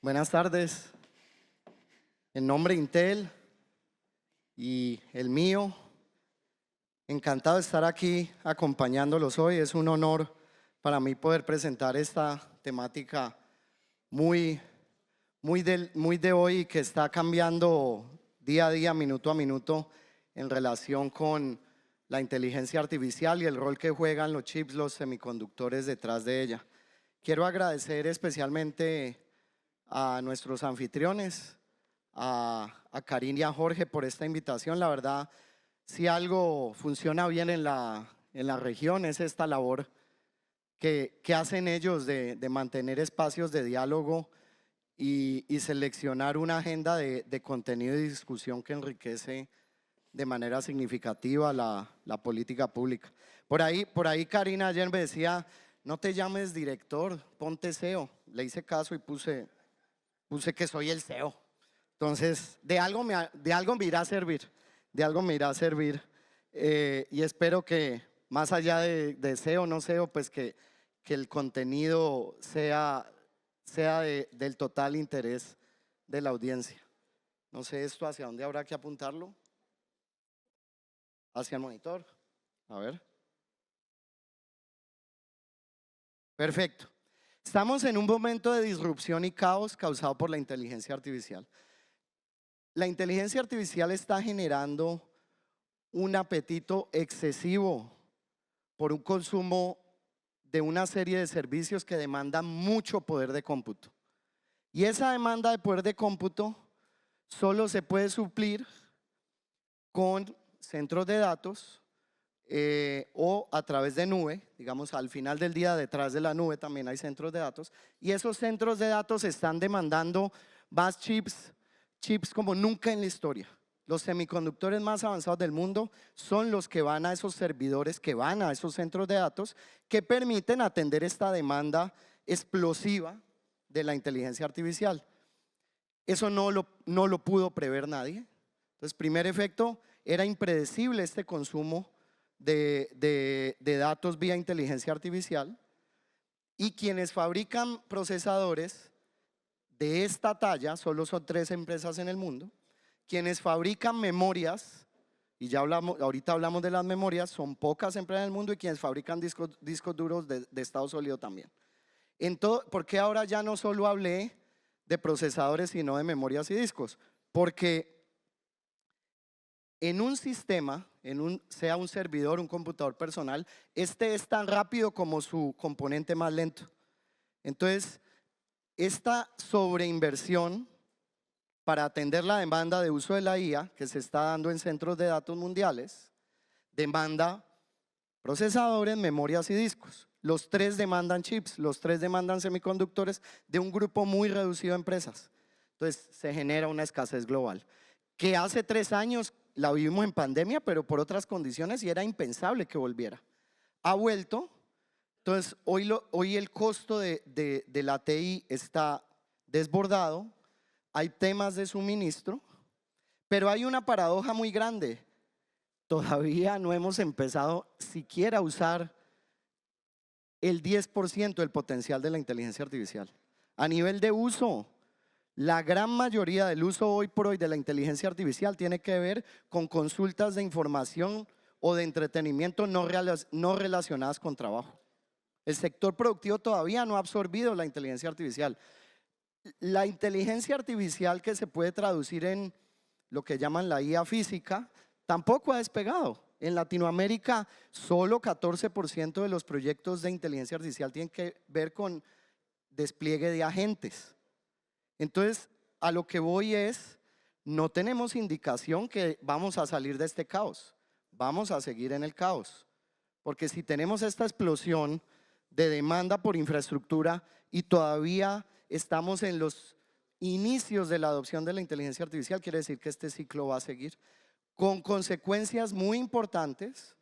Buenas tardes. En nombre de Intel y el mío, encantado de estar aquí acompañándolos hoy. Es un honor para mí poder presentar esta temática muy de hoy, que está cambiando día a día, minuto a minuto, en relación con la inteligencia artificial y el rol que juegan los chips, los semiconductores detrás de ella. Quiero agradecer especialmente a nuestros anfitriones, a Karin y a Jorge, por esta invitación. La verdad, si algo funciona bien en la región, es esta labor que hacen ellos de mantener espacios de diálogo y seleccionar una agenda de contenido y discusión que enriquece de manera significativa la política pública. Por ahí Karina ayer me decía: no te llames director, ponte CEO. Le hice caso y puse que soy el CEO. Entonces, de algo me irá a servir, y espero que más allá de SEO o no SEO, pues que el contenido sea del total interés de la audiencia. No sé esto hacia dónde habrá que apuntarlo. Hacia el monitor. A ver. Perfecto. Estamos en un momento de disrupción y caos causado por la inteligencia artificial. La inteligencia artificial está generando un apetito excesivo por un consumo de una serie de servicios que demandan mucho poder de cómputo. Y esa demanda de poder de cómputo solo se puede suplir con centros de datos o a través de nube. Digamos, al final del día, detrás de la nube también hay centros de datos, y esos centros de datos están demandando más chips como nunca en la historia. Los semiconductores más avanzados del mundo son los que van a esos servidores, que van a esos centros de datos, que permiten atender esta demanda explosiva de la inteligencia artificial. Eso no lo pudo prever nadie. Entonces, primer efecto, era impredecible este consumo de datos vía inteligencia artificial, y quienes fabrican procesadores de esta talla solo son 3 empresas en el mundo. Quienes fabrican memorias, y ya ahorita hablamos de las memorias, son pocas empresas en el mundo, y quienes fabrican discos duros de estado sólido también. ¿Por qué ahora ya no solo hablé de procesadores sino de memorias y discos? Porque en un sistema, sea un servidor, un computador personal, este es tan rápido como su componente más lento. Entonces, esta sobreinversión para atender la demanda de uso de la IA que se está dando en centros de datos mundiales, demanda procesadores, memorias y discos. Los 3 demandan chips, los 3 demandan semiconductores de un grupo muy reducido de empresas. Entonces, se genera una escasez global, que hace 3 años la vivimos en pandemia, pero por otras condiciones, y era impensable que volviera. Ha vuelto. Entonces, hoy el costo de la TI está desbordado, hay temas de suministro, pero hay una paradoja muy grande. Todavía no hemos empezado siquiera a usar el 10% del potencial de la inteligencia artificial. A nivel de uso, la gran mayoría del uso hoy por hoy de la inteligencia artificial tiene que ver con consultas de información o de entretenimiento no relacionadas con trabajo. El sector productivo todavía no ha absorbido la inteligencia artificial. La inteligencia artificial, que se puede traducir en lo que llaman la IA física, tampoco ha despegado. En Latinoamérica, solo 14% de los proyectos de inteligencia artificial tienen que ver con despliegue de agentes. Entonces, a lo que voy es, no tenemos indicación que vamos a salir de este caos. Vamos a seguir en el caos. Porque si tenemos esta explosión de demanda por infraestructura y todavía estamos en los inicios de la adopción de la inteligencia artificial, quiere decir que este ciclo va a seguir, con consecuencias muy importantes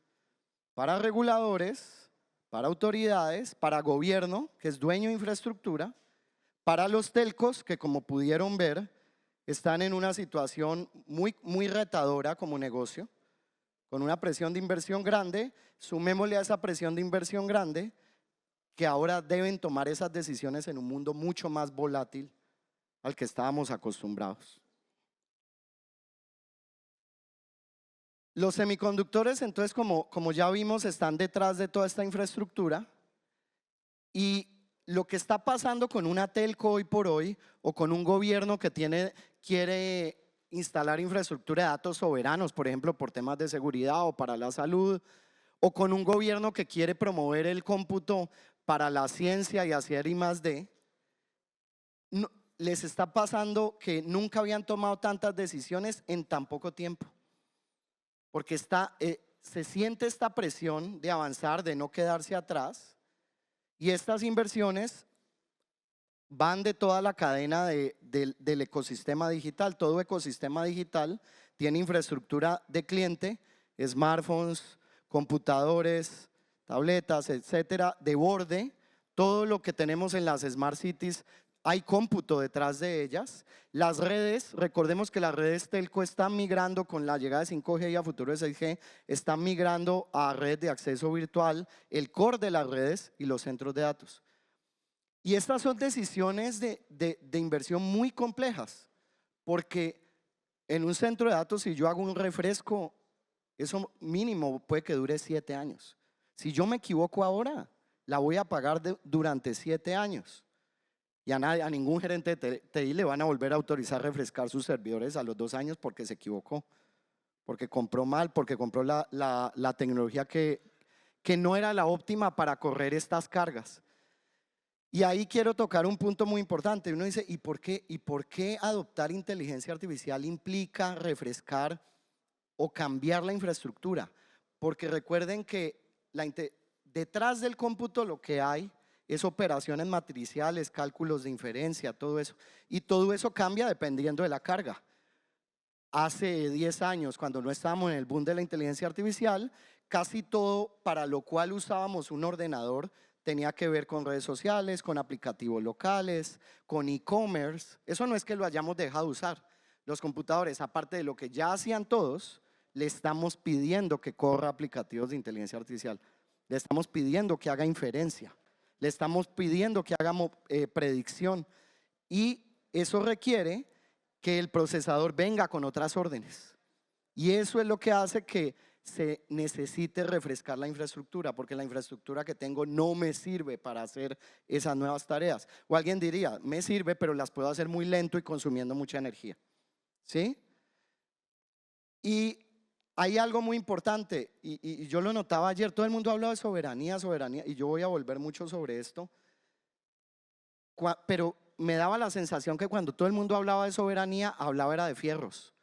para reguladores, para autoridades, para gobierno, que es dueño de infraestructura, para los telcos, que como pudieron ver, están en una situación muy retadora como negocio, con una presión de inversión grande. Sumémosle a esa presión de inversión grande que ahora deben tomar esas decisiones en un mundo mucho más volátil al que estábamos acostumbrados. Los semiconductores, entonces, como ya vimos, están detrás de toda esta infraestructura, y lo que está pasando con una telco hoy por hoy, o con un gobierno que quiere instalar infraestructura de datos soberanos, por ejemplo, por temas de seguridad o para la salud, o con un gobierno que quiere promover el cómputo para la ciencia y hacer I+D, les está pasando que nunca habían tomado tantas decisiones en tan poco tiempo. Porque se siente esta presión de avanzar, de no quedarse atrás, y estas inversiones van de toda la cadena del ecosistema digital. Todo ecosistema digital tiene infraestructura de cliente, smartphones, computadores, tabletas, etcétera, de borde. Todo lo que tenemos en las Smart Cities, hay cómputo detrás de ellas. Las redes, recordemos que las redes telco están migrando con la llegada de 5G y a futuro de 6G, están migrando a red de acceso virtual, el core de las redes y los centros de datos. Y estas son decisiones de inversión muy complejas, porque en un centro de datos, si yo hago un refresco, eso mínimo puede que dure 7 años. Si yo me equivoco ahora, la voy a pagar durante 7 años. Y a ningún gerente de TI le van a volver a autorizar refrescar sus servidores a los 2 años porque se equivocó, porque compró mal, porque compró la tecnología que no era la óptima para correr estas cargas. Y ahí quiero tocar un punto muy importante. Uno dice, ¿y por qué adoptar inteligencia artificial implica refrescar o cambiar la infraestructura? Porque recuerden que detrás del cómputo lo que hay es operaciones matriciales, cálculos de inferencia, todo eso. Y todo eso cambia dependiendo de la carga. Hace 10 años, cuando no estábamos en el boom de la inteligencia artificial, casi todo para lo cual usábamos un ordenador tenía que ver con redes sociales, con aplicativos locales, con e-commerce. Eso no es que lo hayamos dejado de usar. Los computadores, aparte de lo que ya hacían todos, le estamos pidiendo que corra aplicativos de inteligencia artificial. Le estamos pidiendo que haga inferencia. Le estamos pidiendo que hagamos predicción. Y eso requiere que el procesador venga con otras órdenes. Y eso es lo que hace que se necesite refrescar la infraestructura, porque la infraestructura que tengo no me sirve para hacer esas nuevas tareas. O alguien diría, me sirve, pero las puedo hacer muy lento y consumiendo mucha energía. ¿Sí? Y hay algo muy importante, y yo lo notaba ayer, todo el mundo hablaba de soberanía, y yo voy a volver mucho sobre esto, pero me daba la sensación que cuando todo el mundo hablaba de soberanía, hablaba era de fierros.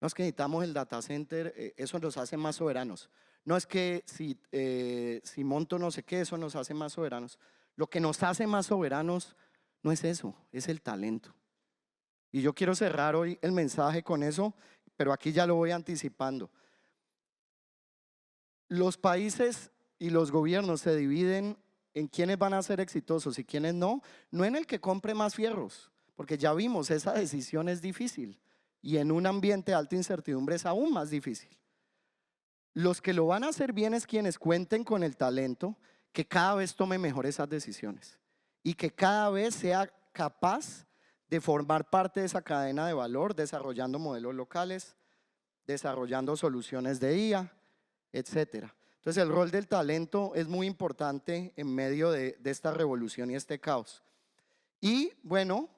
No es que necesitamos el data center, eso nos hace más soberanos. No es que si monto no sé qué, eso nos hace más soberanos. Lo que nos hace más soberanos no es eso, es el talento. Y yo quiero cerrar hoy el mensaje con eso, pero aquí ya lo voy anticipando. Los países y los gobiernos se dividen en quiénes van a ser exitosos y quiénes no, no en el que compre más fierros, porque ya vimos, esa decisión es difícil. Y en un ambiente de alta incertidumbre es aún más difícil. Los que lo van a hacer bien es quienes cuenten con el talento, que cada vez tome mejor esas decisiones y que cada vez sea capaz de formar parte de esa cadena de valor, desarrollando modelos locales, desarrollando soluciones de IA, etcétera. Entonces el rol del talento es muy importante en medio de esta revolución y este caos. Y bueno,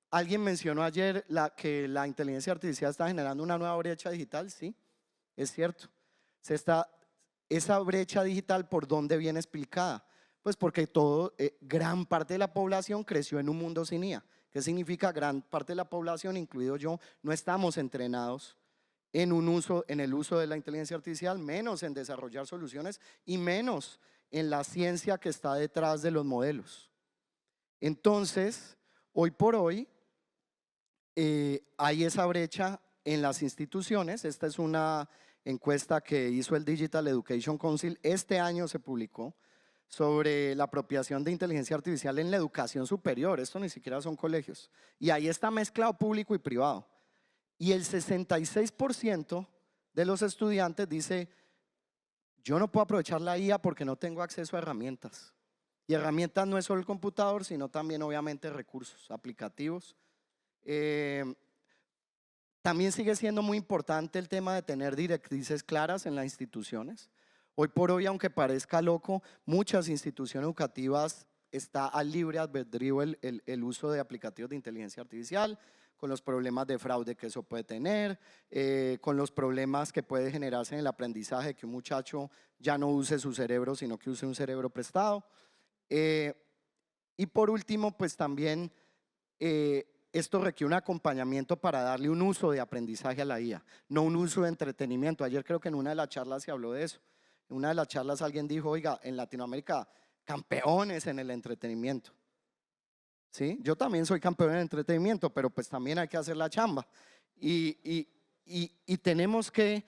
alguien mencionó ayer que la inteligencia artificial está generando una nueva brecha digital. Sí, es cierto. Esa brecha digital, ¿por dónde viene explicada? Pues porque gran parte de la población creció en un mundo sin IA. ¿Qué significa? Gran parte de la población, incluido yo, no estamos entrenados en el uso de la inteligencia artificial, menos en desarrollar soluciones y menos en la ciencia que está detrás de los modelos. Entonces, hoy por hoy, hay esa brecha en las instituciones. Esta es una encuesta que hizo el Digital Education Council, este año se publicó, sobre la apropiación de inteligencia artificial en la educación superior. Esto ni siquiera son colegios. Y ahí está mezclado público y privado. Y el 66% de los estudiantes dice, Yo no puedo aprovechar la IA porque no tengo acceso a herramientas. Y herramientas no es solo el computador, sino también obviamente recursos aplicativos. También sigue siendo muy importante el tema de tener directrices claras en las instituciones. Hoy por hoy, aunque parezca loco, muchas instituciones educativas está al libre albedrío el uso de aplicativos de inteligencia artificial, con los problemas de fraude que eso puede tener, con los problemas que puede generarse en el aprendizaje, que un muchacho ya no use su cerebro, sino que use un cerebro prestado. Y por último, pues también esto requiere un acompañamiento para darle un uso de aprendizaje a la IA, no un uso de entretenimiento. Ayer creo que en una de las charlas se habló de eso. En una de las charlas alguien dijo, oiga, en Latinoamérica, campeones en el entretenimiento. ¿Sí? Yo también soy campeón en entretenimiento, pero pues también hay que hacer la chamba. Y tenemos que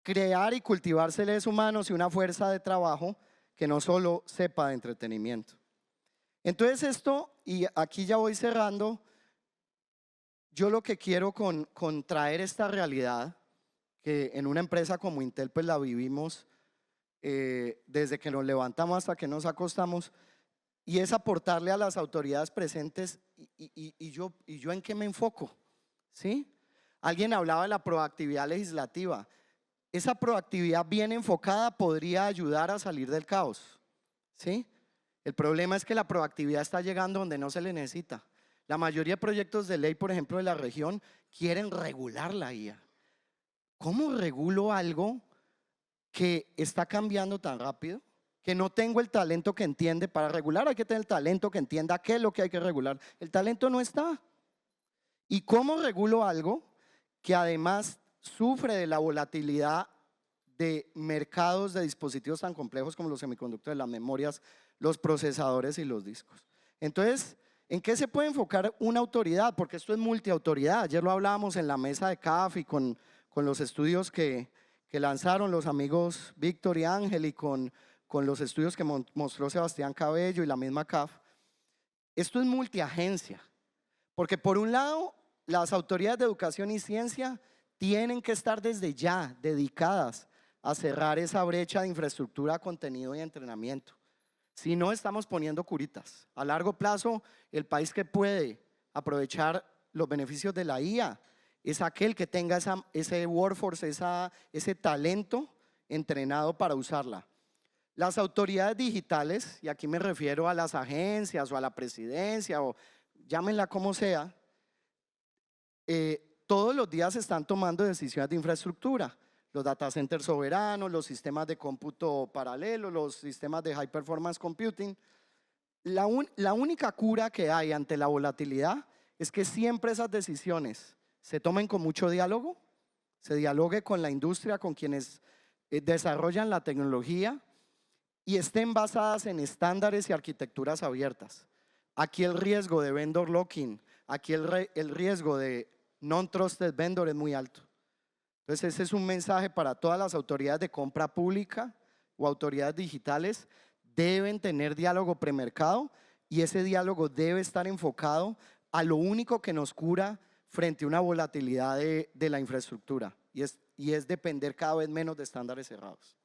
crear y cultivar seres humanos y una fuerza de trabajo que no solo sepa de entretenimiento. Entonces esto, y aquí ya voy cerrando, yo lo que quiero con traer esta realidad, que en una empresa como Intel pues la vivimos desde que nos levantamos hasta que nos acostamos, y es aportarle a las autoridades presentes y yo en qué me enfoco, ¿sí? Alguien hablaba de la proactividad legislativa. Esa proactividad bien enfocada podría ayudar a salir del caos, ¿sí? El problema es que la proactividad está llegando donde no se le necesita. La mayoría de proyectos de ley, por ejemplo, de la región, quieren regular la IA. ¿Cómo regulo algo que está cambiando tan rápido? Que no tengo el talento que entiende. Para regular hay que tener el talento que entienda qué es lo que hay que regular. El talento no está. ¿Y cómo regulo algo que además sufre de la volatilidad de mercados de dispositivos tan complejos como los semiconductores, las memorias, los procesadores y los discos? Entonces, ¿en qué se puede enfocar una autoridad? Porque esto es multiautoridad. Ayer lo hablábamos en la mesa de CAF y con los estudios que lanzaron los amigos Víctor y Ángel y con los estudios que mostró Sebastián Cabello y la misma CAF. Esto es multiagencia, porque por un lado las autoridades de educación y ciencia tienen que estar desde ya dedicadas a cerrar esa brecha de infraestructura, contenido y entrenamiento. Si no, estamos poniendo curitas. A largo plazo, el país que puede aprovechar los beneficios de la IA es aquel que tenga ese workforce, ese talento entrenado para usarla. Las autoridades digitales, y aquí me refiero a las agencias o a la presidencia o llámenla como sea, todos los días están tomando decisiones de infraestructura. Los data centers soberanos, los sistemas de cómputo paralelo, los sistemas de high performance computing. La única cura que hay ante la volatilidad es que siempre esas decisiones se tomen con mucho diálogo, se dialogue con la industria, con quienes desarrollan la tecnología y estén basadas en estándares y arquitecturas abiertas. Aquí el riesgo de vendor locking, aquí el riesgo de non-trusted vendor es muy alto. Entonces ese es un mensaje para todas las autoridades de compra pública o autoridades digitales. Deben tener diálogo premercado y ese diálogo debe estar enfocado a lo único que nos cura frente a una volatilidad de la infraestructura y es depender cada vez menos de estándares cerrados.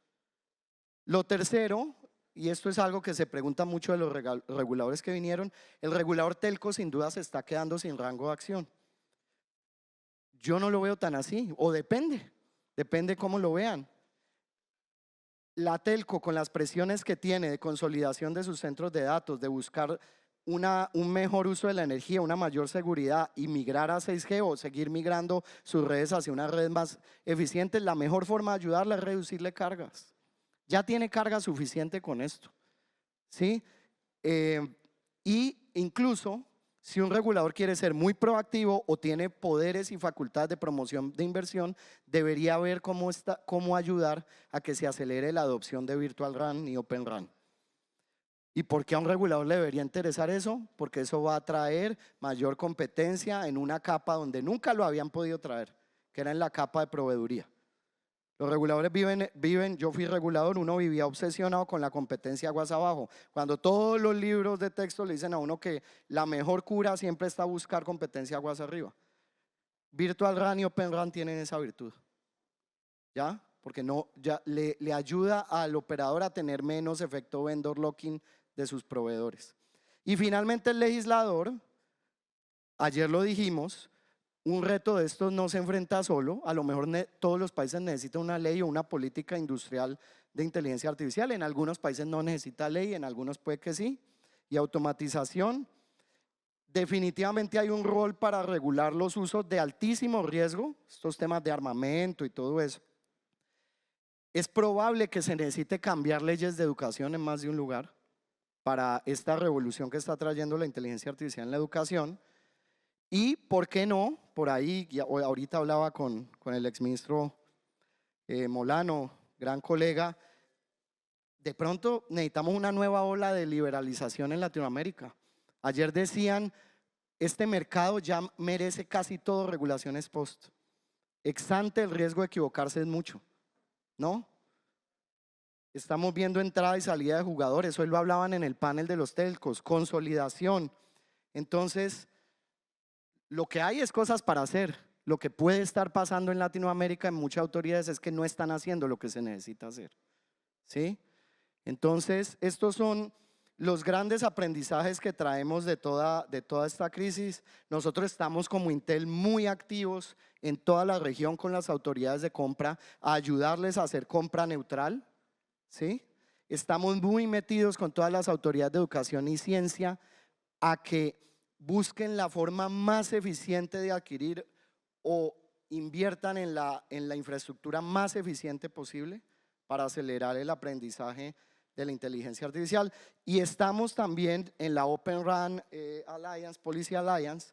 Lo tercero, y esto es algo que se pregunta mucho de los reguladores que vinieron, el regulador telco sin duda se está quedando sin rango de acción. Yo no lo veo tan así, o depende cómo lo vean. La telco, con las presiones que tiene de consolidación de sus centros de datos, de buscar un mejor uso de la energía, una mayor seguridad y migrar a 6G o seguir migrando sus redes hacia una red más eficiente, la mejor forma de ayudarla es reducirle cargas. Ya tiene carga suficiente con esto, ¿sí? Y incluso si un regulador quiere ser muy proactivo o tiene poderes y facultades de promoción de inversión, debería ver cómo ayudar a que se acelere la adopción de Virtual RAN y Open RAN. ¿Y por qué a un regulador le debería interesar eso? Porque eso va a traer mayor competencia en una capa donde nunca lo habían podido traer, que era en la capa de proveeduría. Los reguladores viven, yo fui regulador, uno vivía obsesionado con la competencia aguas abajo. Cuando todos los libros de texto le dicen a uno que la mejor cura siempre está buscar competencia aguas arriba. Virtual RAN y Open RAN tienen esa virtud. ¿Ya? porque no, ya le ayuda al operador a tener menos efecto vendor locking de sus proveedores. Y finalmente el legislador, ayer lo dijimos, un reto de estos no se enfrenta solo, a lo mejor todos los países necesitan una ley o una política industrial de inteligencia artificial, en algunos países no necesita ley, en algunos puede que sí, y automatización. Definitivamente hay un rol para regular los usos de altísimo riesgo, estos temas de armamento y todo eso. Es probable que se necesite cambiar leyes de educación en más de un lugar para esta revolución que está trayendo la inteligencia artificial en la educación. Y, ¿por qué no? Por ahí, ahorita hablaba con el exministro Molano, gran colega, de pronto necesitamos una nueva ola de liberalización en Latinoamérica. Ayer decían, este mercado ya merece casi todo regulaciones post. Ex ante el riesgo de equivocarse es mucho, ¿no? Estamos viendo entrada y salida de jugadores, hoy lo hablaban en el panel de los telcos, consolidación. Entonces, lo que hay es cosas para hacer. Lo que puede estar pasando en Latinoamérica en muchas autoridades es que no están haciendo lo que se necesita hacer, ¿sí? Entonces, estos son los grandes aprendizajes que traemos de toda esta crisis. Nosotros estamos como Intel muy activos en toda la región con las autoridades de compra a ayudarles a hacer compra neutral, ¿sí? Estamos muy metidos con todas las autoridades de educación y ciencia a que busquen la forma más eficiente de adquirir o inviertan en la infraestructura más eficiente posible para acelerar el aprendizaje de la inteligencia artificial. Y estamos también en la Open RAN Alliance, Policy Alliance,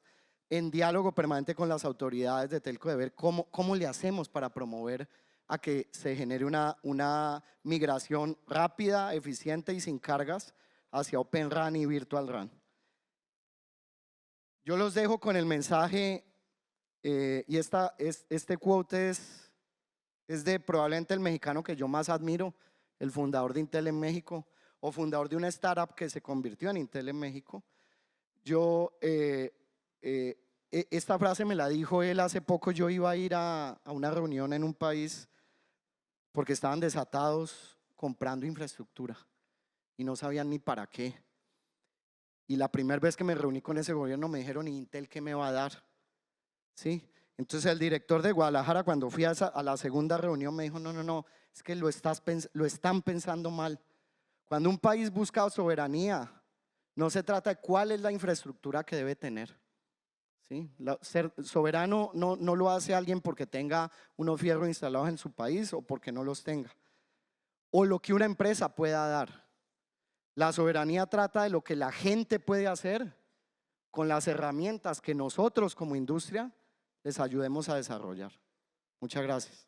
en diálogo permanente con las autoridades de telco de ver cómo le hacemos para promover a que se genere una migración rápida, eficiente y sin cargas hacia Open RAN y Virtual RAN. Yo los dejo con el mensaje y este quote es de probablemente el mexicano que yo más admiro, el fundador de Intel en México o fundador de una startup que se convirtió en Intel en México. Esta frase me la dijo él hace poco. Yo iba a ir a una reunión en un país porque estaban desatados comprando infraestructura y no sabían ni para qué. Y la primera vez que me reuní con ese gobierno me dijeron, ¿y Intel qué me va a dar? ¿Sí? Entonces el director de Guadalajara, cuando fui a la segunda reunión, me dijo, no, es que lo están pensando mal. Cuando un país busca soberanía, no se trata de cuál es la infraestructura que debe tener, ¿sí? Ser soberano no lo hace alguien porque tenga unos fierros instalados en su país o porque no los tenga, o lo que una empresa pueda dar. La soberanía trata de lo que la gente puede hacer con las herramientas que nosotros como industria les ayudemos a desarrollar. Muchas gracias.